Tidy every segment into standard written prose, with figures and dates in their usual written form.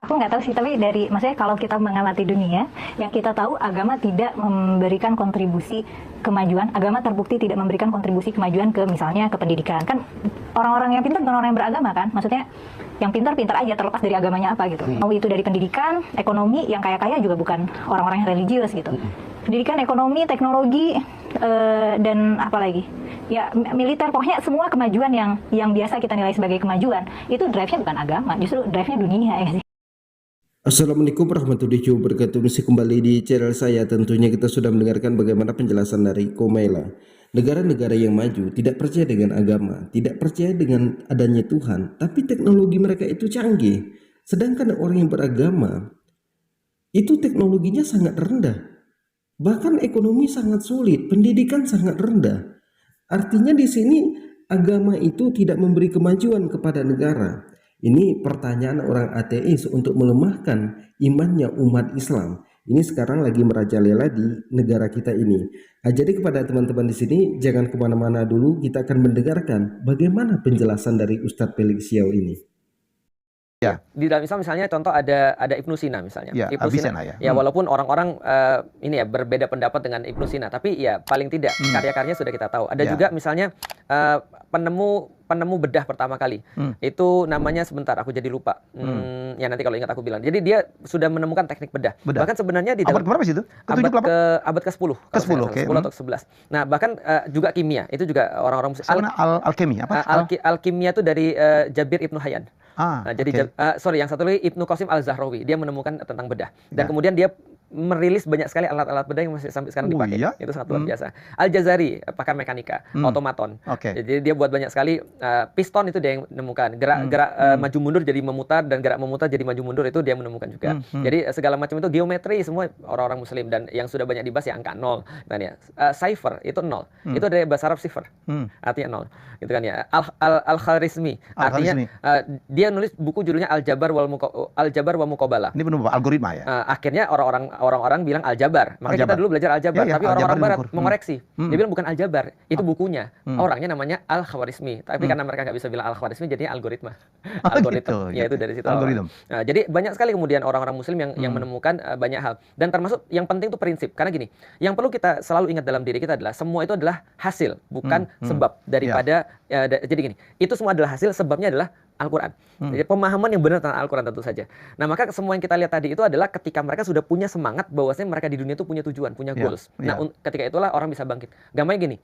Aku nggak tahu sih, tapi maksudnya kalau kita mengamati dunia, yang kita tahu agama tidak memberikan kontribusi kemajuan, agama terbukti tidak memberikan kontribusi kemajuan ke misalnya ke pendidikan. Kan orang-orang yang pintar bukan orang yang beragama kan, maksudnya yang pintar-pintar aja terlepas dari agamanya apa gitu. Mau itu dari pendidikan, ekonomi, yang kaya-kaya juga bukan orang-orang yang religius gitu. Pendidikan, ekonomi, teknologi, dan apa lagi? Ya militer, pokoknya semua kemajuan yang biasa kita nilai sebagai kemajuan, itu drive-nya bukan agama, justru drive-nya dunia ya sih. Assalamualaikum warahmatullahi wabarakatuh. Masih kembali di channel saya. Tentunya kita sudah mendengarkan bagaimana penjelasan dari Komela. Negara-negara yang maju tidak percaya dengan agama, tidak percaya dengan adanya Tuhan, tapi teknologi mereka itu canggih. Sedangkan orang yang beragama itu teknologinya sangat rendah. Bahkan ekonomi sangat sulit, pendidikan sangat rendah. Artinya di sini agama itu tidak memberi kemajuan kepada negara. Ini pertanyaan orang ateis untuk melemahkan imannya umat Islam. Ini sekarang lagi merajalela di negara kita ini. Nah, jadi kepada teman-teman di sini jangan kemana-mana dulu. Kita akan mendengarkan bagaimana penjelasan dari Ustadz Felix Xiao ini. Ya, di dalam Islam misalnya contoh ada Ibnu Sina misalnya. Ya, Ibnu Sina Avicenna ya. ya walaupun orang-orang ini ya berbeda pendapat dengan Ibnu Sina, tapi ya paling tidak karya-karyanya sudah kita tahu. Ada juga misalnya penemu bedah pertama kali. Itu namanya sebentar aku jadi lupa. Ya nanti kalau ingat aku bilang. Jadi dia sudah menemukan teknik bedah. Bahkan sebenarnya di dalam abad berapa sih itu? abad ke-10. Ke-10, oke. 10 atau ke-11. Nah, bahkan juga kimia. Itu juga orang-orang Alkemi apa? Alkimia itu dari Jabir Ibnu Hayyan. Nah, jadi yang satu lagi Ibnu Qasim Al-Zahrawi, dia menemukan tentang bedah. Dan kemudian dia merilis banyak sekali alat-alat bedah yang masih sampai sekarang dipakai. Iya? Itu sangat luar biasa. Al-Jazari, pakar mekanika, otomaton. Jadi dia buat banyak sekali piston, itu dia yang menemukan. Gerak maju mundur jadi memutar, dan gerak memutar jadi maju mundur, itu dia menemukan juga. Jadi segala macam itu geometri semua orang-orang muslim, dan yang sudah banyak dibahas ya angka 0. Dan ya cipher itu 0. Itu dari bahasa Arab cipher. Artinya 0. Gitu kan ya. Al-Khawarizmi artinya dia nulis buku judulnya Al-Jabar wa Muqabalah. Ini benar algoritma ya. Akhirnya orang-orang bilang Al-Jabar. Makanya kita dulu belajar Al-Jabar, tapi orang-orang barat mengoreksi. Dia bilang bukan Al-Jabar, itu bukunya. Orangnya namanya Al-Khawarizmi. Tapi karena mereka nggak bisa bilang Al-Khawarizmi, jadinya algoritma. Algoritma. Ya itu dari situ. Algoritma. Nah, jadi banyak sekali kemudian orang-orang muslim yang menemukan banyak hal. Dan termasuk yang penting itu prinsip. Karena gini, yang perlu kita selalu ingat dalam diri kita adalah semua itu adalah hasil, bukan sebab daripada jadi gini, itu semua adalah hasil, sebabnya adalah Al-Quran. Jadi pemahaman yang benar tentang Al-Quran tentu saja. Nah, maka semua yang kita lihat tadi itu adalah ketika mereka sudah punya semangat bahwasanya mereka di dunia itu punya tujuan, punya goals. Nah, ketika itulah orang bisa bangkit. Gampangnya gini,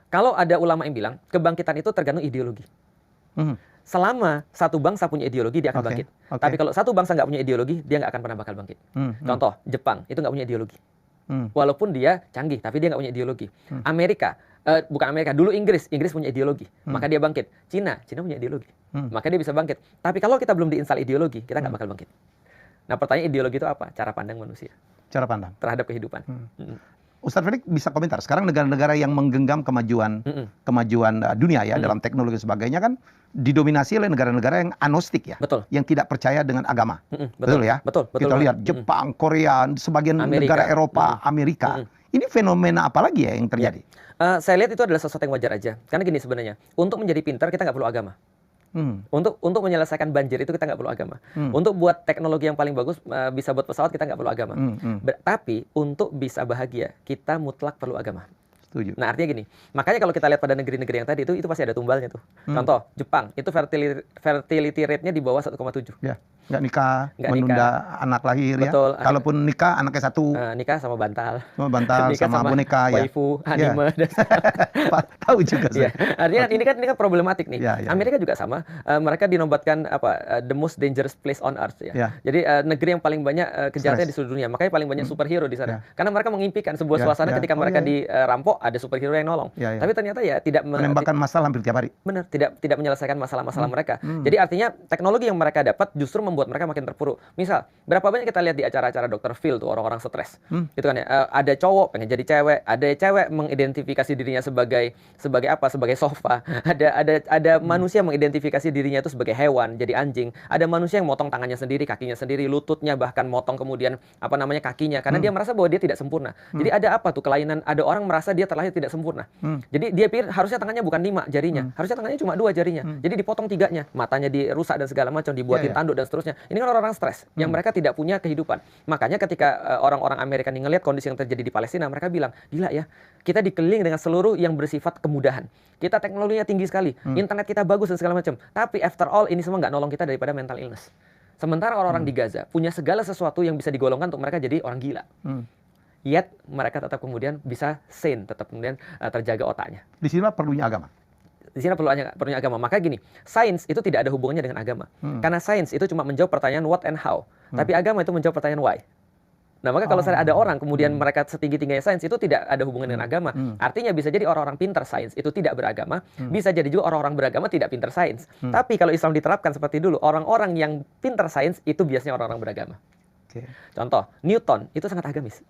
kalau ada ulama yang bilang kebangkitan itu tergantung ideologi. Selama satu bangsa punya ideologi, dia akan bangkit. Tapi kalau satu bangsa nggak punya ideologi, dia nggak akan pernah bakal bangkit. Contoh, Jepang itu nggak punya ideologi. Walaupun dia canggih, tapi dia nggak punya ideologi. Bukan Amerika, dulu Inggris punya ideologi, maka dia bangkit. Cina punya ideologi, maka dia bisa bangkit. Tapi kalau kita belum diinstal ideologi, kita nggak bakal bangkit. Nah, pertanyaan ideologi itu apa? Cara pandang manusia. Cara pandang terhadap kehidupan. Ustadz Felix bisa komentar. Sekarang negara-negara yang menggenggam kemajuan dunia ya dalam teknologi dan sebagainya kan didominasi oleh negara-negara yang agnostik ya. Betul. Yang tidak percaya dengan agama. Betul ya. Betul. Kita lihat Jepang, Korea, sebagian negara Eropa, Amerika. Ini fenomena apa lagi ya yang terjadi? Saya lihat itu adalah sesuatu yang wajar aja. Karena gini sebenarnya, untuk menjadi pintar kita nggak perlu agama. Untuk menyelesaikan banjir itu kita nggak perlu agama. Untuk buat teknologi yang paling bagus, bisa buat pesawat, kita nggak perlu agama. Tapi untuk bisa bahagia kita mutlak perlu agama. Setuju. Nah, artinya gini, makanya kalau kita lihat pada negeri-negeri yang tadi itu pasti ada tumbalnya tuh. Contoh Jepang itu fertility rate-nya di bawah 1,7. Ya, nggak nikah, menunda anak lahir. Betul. Ya. Kalaupun nikah anaknya satu. Nikah sama bantal. Sama boneka ya. Waifu, anime. Tahu juga saya. Artinya ini kan problematik nih. Amerika juga sama. Mereka dinobatkan the most dangerous place on earth ya. Jadi negeri yang paling banyak kejahatan di seluruh dunia. Makanya paling banyak superhero di sana. Karena mereka mengimpikan sebuah suasana ketika mereka dirampok ada superhero yang nolong. Tapi ternyata ya tidak menembakkan masalah hampir tiap hari. Benar, tidak menyelesaikan masalah-masalah mereka. Jadi artinya teknologi yang mereka dapat justru membuat mereka makin terpuruk. Misal, berapa banyak kita lihat di acara-acara Dr. Phil tuh orang-orang stres. Gitu kan ya. Ada cowok pengen jadi cewek, ada cewek mengidentifikasi dirinya sebagai apa? Sebagai sofa. Ada manusia mengidentifikasi dirinya itu sebagai hewan, jadi anjing. Ada manusia yang motong tangannya sendiri, kakinya sendiri, lututnya bahkan motong kemudian kakinya karena dia merasa bahwa dia tidak sempurna. Jadi ada apa tuh kelainan? Ada orang merasa dia terlahir tidak sempurna. Jadi dia pikir harusnya tangannya bukan 5 jarinya, harusnya tangannya cuma 2 jarinya. Jadi dipotong 3-nya, matanya dirusak dan segala macam, dibuatin tanduk dan seterusnya. seterusnya. Ini kan orang-orang stres yang mereka tidak punya kehidupan. Makanya ketika orang-orang Amerika nih ngelihat kondisi yang terjadi di Palestina, mereka bilang, gila ya, kita dikelilingi dengan seluruh yang bersifat kemudahan. Kita teknologinya tinggi sekali, internet kita bagus dan segala macam. Tapi after all ini semua nggak nolong kita daripada mental illness. Sementara orang-orang di Gaza punya segala sesuatu yang bisa digolongkan untuk mereka jadi orang gila. Yet mereka tetap kemudian bisa sane, tetap kemudian terjaga otaknya. Di sini perlunya agama. Di sini perlunya agama. Maka gini, sains itu tidak ada hubungannya dengan agama. Karena sains itu cuma menjawab pertanyaan what and how. Tapi agama itu menjawab pertanyaan why. Nah, maka kalau saya ada orang kemudian mereka setinggi-tingginya sains itu tidak ada hubungan dengan agama. Artinya bisa jadi orang-orang pintar sains itu tidak beragama, bisa jadi juga orang-orang beragama tidak pintar sains. Tapi kalau Islam diterapkan seperti dulu, orang-orang yang pintar sains itu biasanya orang-orang beragama. Contoh, Newton itu sangat agamis.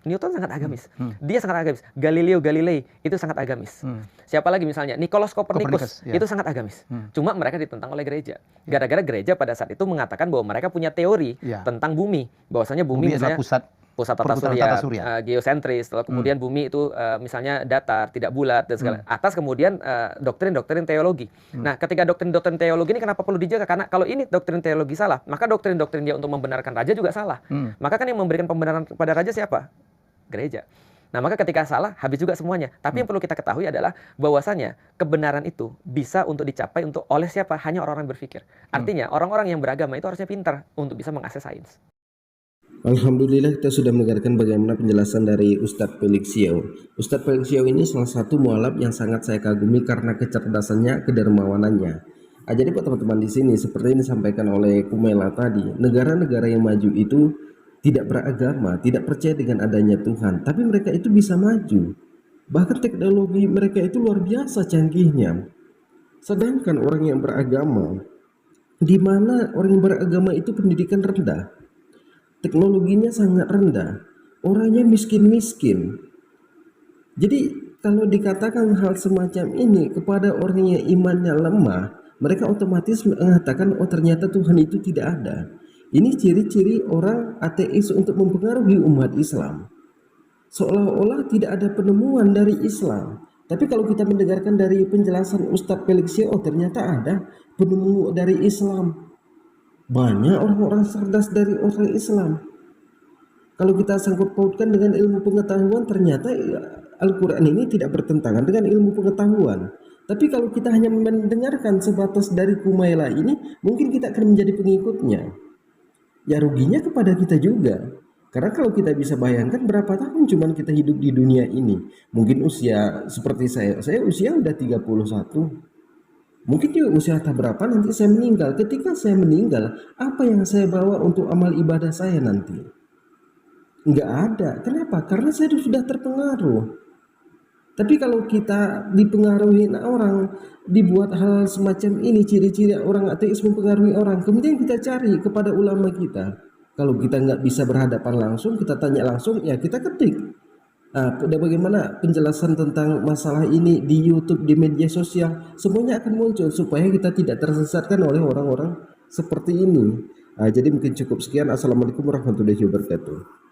Newton sangat agamis. Dia sangat agamis. Galileo Galilei itu sangat agamis. Siapa lagi misalnya? Nicolaus Copernicus itu sangat agamis. Cuma mereka ditentang oleh gereja. Gara-gara gereja pada saat itu mengatakan bahwa mereka punya teori tentang bumi. Bahwasanya bumi misalnya pusat tata surya, geosentris, lalu kemudian bumi itu misalnya datar, tidak bulat dan segala. Atas kemudian doktrin-doktrin teologi. Nah, ketika doktrin-doktrin teologi ini kenapa perlu dijaga? Karena kalau ini doktrin teologi salah, maka doktrin-doktrin dia untuk membenarkan raja juga salah. Maka kan yang memberikan pembenaran kepada raja siapa? Gereja. Nah, maka ketika salah, habis juga semuanya. Tapi yang perlu kita ketahui adalah bahwasanya kebenaran itu bisa untuk dicapai oleh siapa? Hanya orang-orang berpikir. Artinya, orang-orang yang beragama itu harusnya pintar untuk bisa mengakses sains. Alhamdulillah kita sudah mendengarkan bagaimana penjelasan dari Ustadz Felix Xiao. Ustadz Felix Xiao ini salah satu mualaf yang sangat saya kagumi karena kecerdasannya, kedermawanannya. Jadi buat teman-teman di sini seperti yang disampaikan oleh Kumaila tadi, negara-negara yang maju itu tidak beragama, tidak percaya dengan adanya Tuhan, tapi mereka itu bisa maju. Bahkan teknologi mereka itu luar biasa canggihnya. Sedangkan orang yang beragama, di mana orang yang beragama itu pendidikan rendah, teknologinya sangat rendah, orangnya miskin-miskin. Jadi kalau dikatakan hal semacam ini kepada orang yang imannya lemah, mereka otomatis mengatakan, oh ternyata Tuhan itu tidak ada. Ini ciri-ciri orang ateis untuk mempengaruhi umat Islam. Seolah-olah tidak ada penemuan dari Islam. Tapi kalau kita mendengarkan dari penjelasan Ustadz Felix Xiao, oh ternyata ada penemu dari Islam. Banyak orang-orang cerdas dari orang Islam. Kalau kita sangkut pautkan dengan ilmu pengetahuan, ternyata Al-Quran ini tidak bertentangan dengan ilmu pengetahuan. Tapi kalau kita hanya mendengarkan sebatas dari Kumaila ini, mungkin kita akan menjadi pengikutnya. Ya ruginya kepada kita juga. Karena kalau kita bisa bayangkan berapa tahun cuman kita hidup di dunia ini. Mungkin usia seperti saya usia udah 31. Mungkin juga usia berapa nanti saya meninggal. Ketika saya meninggal, apa yang saya bawa untuk amal ibadah saya nanti? Enggak ada. Kenapa? Karena saya sudah terpengaruh. Tapi kalau kita dipengaruhi orang, dibuat hal semacam ini, ciri-ciri orang ateis mempengaruhi orang, kemudian kita cari kepada ulama kita. Kalau kita nggak bisa berhadapan langsung, kita tanya langsung, ya kita ketik. Nah, bagaimana penjelasan tentang masalah ini di YouTube, di media sosial, semuanya akan muncul supaya kita tidak tersesatkan oleh orang-orang seperti ini. Jadi mungkin cukup sekian. Assalamualaikum warahmatullahi wabarakatuh.